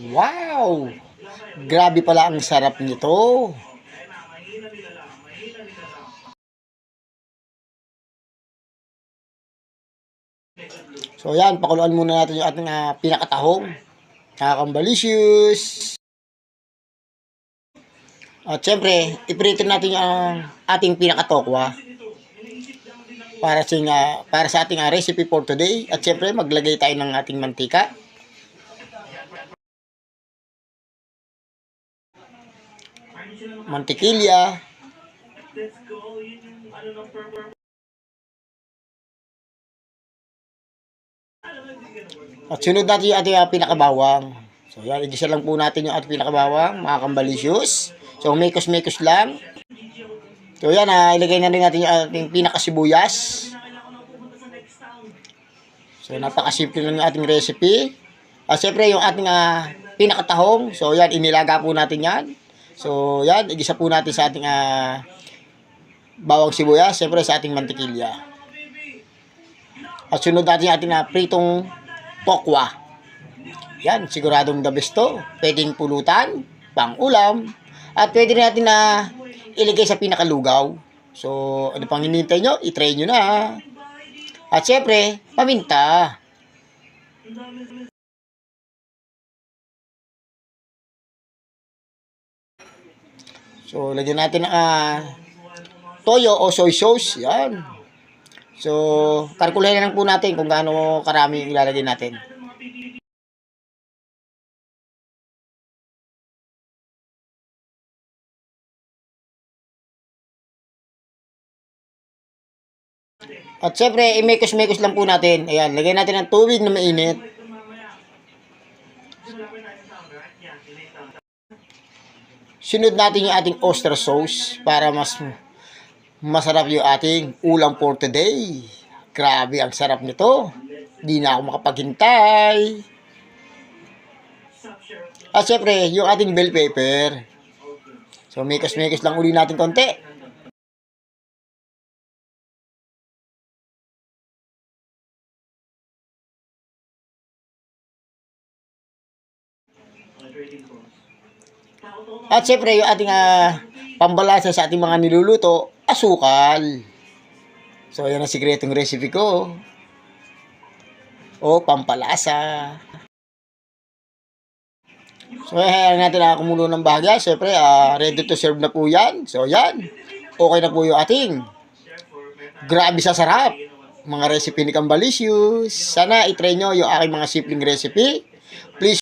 Wow! Grabe pala ang sarap nito. So yan, pakuluan muna natin yung ating pinakatahong. Nakakambalicious. At syempre, iprito natin yung ating pinakatokwa para sa ating recipe for today. At syempre, maglagay tayo ng ating mantika. Mantikilya. At sunod natin yung ating pinakabawang. So yan, igisa lang po natin yung ating pinakabawang, mga kambalicious. So mekos-mekos lang. So yan, ilagay na rin natin yung ating pinakasibuyas. So napakasimple lang yung ating recipe. At syempre yung ating pinakatahong. So yan, inilaga po natin yan. So yan, igisa po natin sa ating bawang sibuyas. Syempre sa ating mantikilya. At sunod natin yung ating pritong tokwa. Yan, siguradong the best to. Pwedeng pulutan, pang ulam, at pwede natin ilagay sa pinakalugaw. So, ano pang hinihintay nyo? I-try nyo na. At syempre, paminta. So, lagyan natin toyo o soy sauce. Yan. So, kalkulahin lang po natin kung gaano karami ilalagay natin. At syempre, imekos-mekos lang po natin. Ayan, lagyan natin ng tubig na mainit. Sunod natin yung ating oyster sauce para mas masarap yung ating ulam for today. Grabe, ang sarap nito. Di na ako makapaghintay. At syempre, yung ating bell pepper. So, mekos-mekos lang uli natin konti. At syempre, yung ating pambalasa sa ating mga niluluto, asukal. So, yan ang sikretong recipe ko. O, pampalasa. So, hayaan natin kumulo ng bahagya. Syempre, ready to serve na po yan. So, yan. Okay na po yung ating grabe sa sarap mga recipe ni Kambalicious. Sana itry nyo yung aking mga simpleng recipe. Please